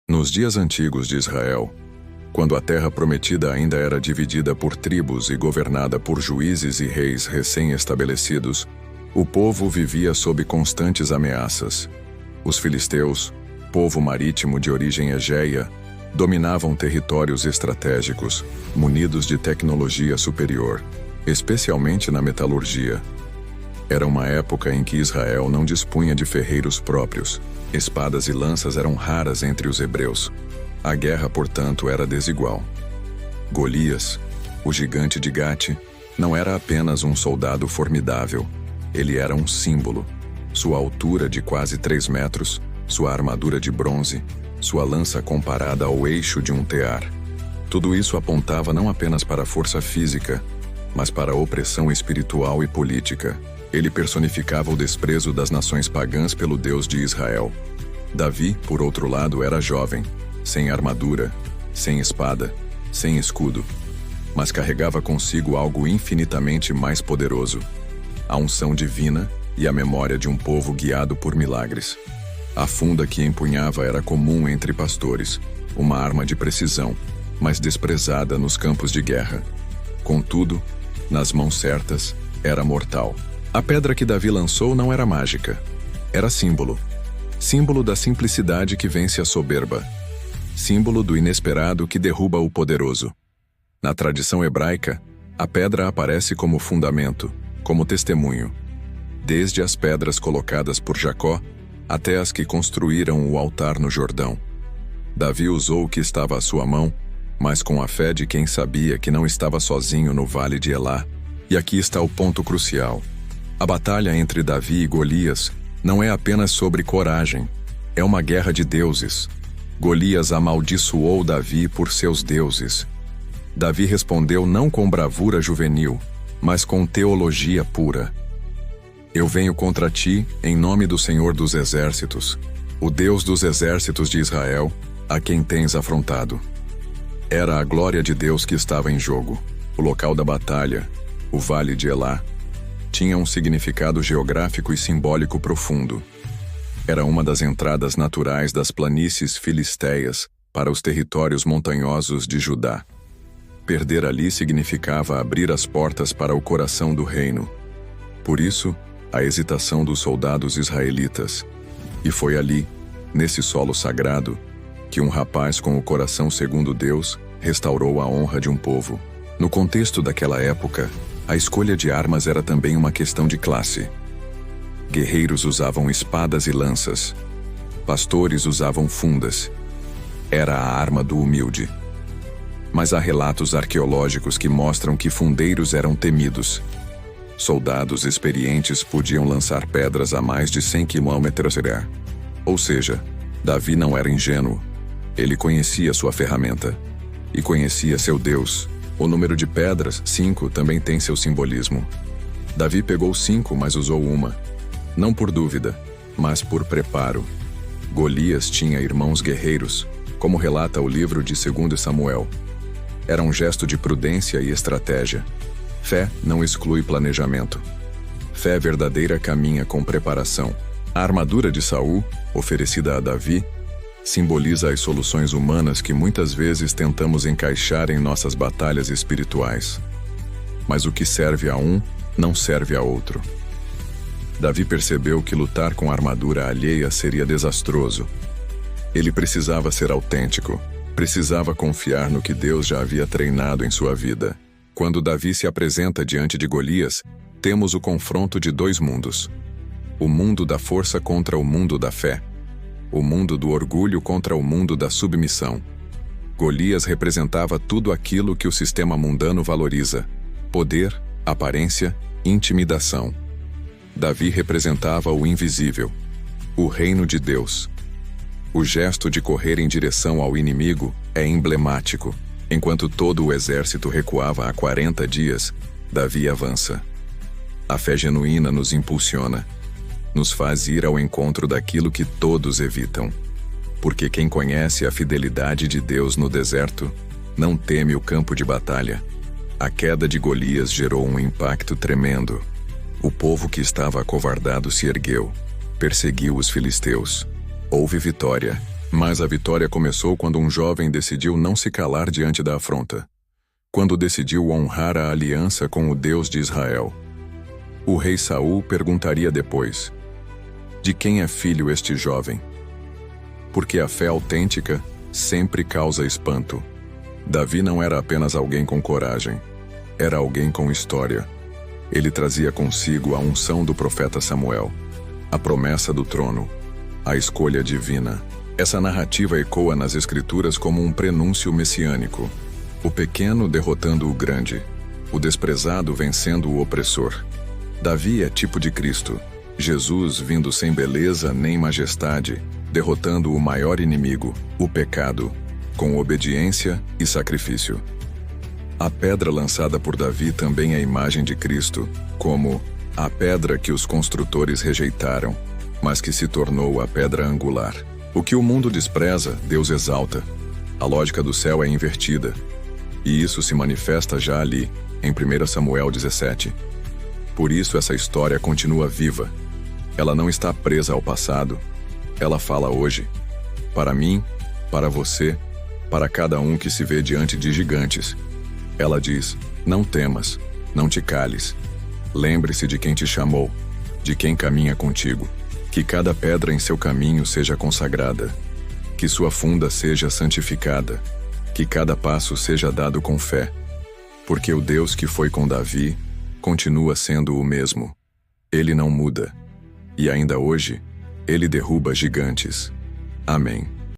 Nos dias antigos de Israel, quando a terra prometida ainda era dividida por tribos e governada por juízes e reis recém-estabelecidos, o povo vivia sob constantes ameaças. Os filisteus, povo marítimo de origem egéia, dominavam territórios estratégicos, munidos de tecnologia superior, especialmente na metalurgia. Era uma época em que Israel não dispunha de ferreiros próprios. Espadas e lanças eram raras entre os hebreus. A guerra, portanto, era desigual. Golias, o gigante de Gate, não era apenas um soldado formidável. Ele era um símbolo. Sua altura de quase 3 metros, sua armadura de bronze, sua lança comparada ao eixo de um tear. Tudo isso apontava não apenas para a força física, mas para a opressão espiritual e política. Ele personificava o desprezo das nações pagãs pelo Deus de Israel. Davi, por outro lado, era jovem, sem armadura, sem espada, sem escudo, mas carregava consigo algo infinitamente mais poderoso: a unção divina e a memória de um povo guiado por milagres. A funda que empunhava era comum entre pastores, uma arma de precisão, mas desprezada nos campos de guerra. Contudo, nas mãos certas, era mortal. A pedra que Davi lançou não era mágica. Era símbolo. Símbolo da simplicidade que vence a soberba. Símbolo do inesperado que derruba o poderoso. Na tradição hebraica, a pedra aparece como fundamento, como testemunho. Desde as pedras colocadas por Jacó, até as que construíram o altar no Jordão. Davi usou o que estava à sua mão, mas com a fé de quem sabia que não estava sozinho no vale de Elá. E aqui está o ponto crucial. A batalha entre Davi e Golias não é apenas sobre coragem, é uma guerra de deuses. Golias amaldiçoou Davi por seus deuses. Davi respondeu não com bravura juvenil, mas com teologia pura. Eu venho contra ti, em nome do Senhor dos Exércitos, o Deus dos exércitos de Israel, a quem tens afrontado. Era a glória de Deus que estava em jogo. O local da batalha, o Vale de Elá, tinha um significado geográfico e simbólico profundo. Era uma das entradas naturais das planícies filisteias para os territórios montanhosos de Judá. Perder ali significava abrir as portas para o coração do reino. Por isso, a hesitação dos soldados israelitas. E foi ali, nesse solo sagrado, que um rapaz com o coração segundo Deus restaurou a honra de um povo. No contexto daquela época, a escolha de armas era também uma questão de classe. Guerreiros usavam espadas e lanças. Pastores usavam fundas. Era a arma do humilde. Mas há relatos arqueológicos que mostram que fundeiros eram temidos. Soldados experientes podiam lançar pedras a mais de 100 quilômetros. Ou seja, Davi não era ingênuo. Ele conhecia sua ferramenta. E conhecia seu Deus. O número de pedras, 5, também tem seu simbolismo. Davi pegou 5, mas usou uma. Não por dúvida, mas por preparo. Golias tinha irmãos guerreiros, como relata o livro de 2 Samuel. Era um gesto de prudência e estratégia. Fé não exclui planejamento. Fé verdadeira caminha com preparação. A armadura de Saul, oferecida a Davi, simboliza as soluções humanas que muitas vezes tentamos encaixar em nossas batalhas espirituais. Mas o que serve a um, não serve a outro. Davi percebeu que lutar com armadura alheia seria desastroso. Ele precisava ser autêntico, precisava confiar no que Deus já havia treinado em sua vida. Quando Davi se apresenta diante de Golias, temos o confronto de 2 mundos. O mundo da força contra o mundo da fé. O mundo do orgulho contra o mundo da submissão. Golias representava tudo aquilo que o sistema mundano valoriza: poder, aparência, intimidação. Davi representava o invisível, o reino de Deus. O gesto de correr em direção ao inimigo é emblemático. Enquanto todo o exército recuava há 40 dias, Davi avança. A fé genuína nos impulsiona. Nos faz ir ao encontro daquilo que todos evitam. Porque quem conhece a fidelidade de Deus no deserto, não teme o campo de batalha. A queda de Golias gerou um impacto tremendo. O povo que estava acovardado se ergueu, perseguiu os filisteus. Houve vitória, Mas a vitória começou quando um jovem decidiu não se calar diante da afronta. Quando decidiu honrar a aliança com o Deus de Israel. O rei Saul perguntaria depois: de quem é filho este jovem? Porque a fé autêntica sempre causa espanto. Davi não era apenas alguém com coragem, era alguém com história. Ele trazia consigo a unção do profeta Samuel, a promessa do trono, a escolha divina. Essa narrativa ecoa nas Escrituras como um prenúncio messiânico. O pequeno derrotando o grande, o desprezado vencendo o opressor. Davi é tipo de Cristo, Jesus vindo sem beleza nem majestade, derrotando o maior inimigo, o pecado, com obediência e sacrifício. A pedra lançada por Davi também é a imagem de Cristo, como a pedra que os construtores rejeitaram, mas que se tornou a pedra angular. O que o mundo despreza, Deus exalta. A lógica do céu é invertida. E isso se manifesta já ali, em 1 Samuel 17. Por isso essa história continua viva. Ela não está presa ao passado. Ela fala hoje. Para mim, para você, para cada um que se vê diante de gigantes. Ela diz: não temas, não te cales. Lembre-se de quem te chamou, de quem caminha contigo. Que cada pedra em seu caminho seja consagrada. Que sua funda seja santificada. Que cada passo seja dado com fé. Porque o Deus que foi com Davi continua sendo o mesmo. Ele não muda. E ainda hoje, ele derruba gigantes. Amém.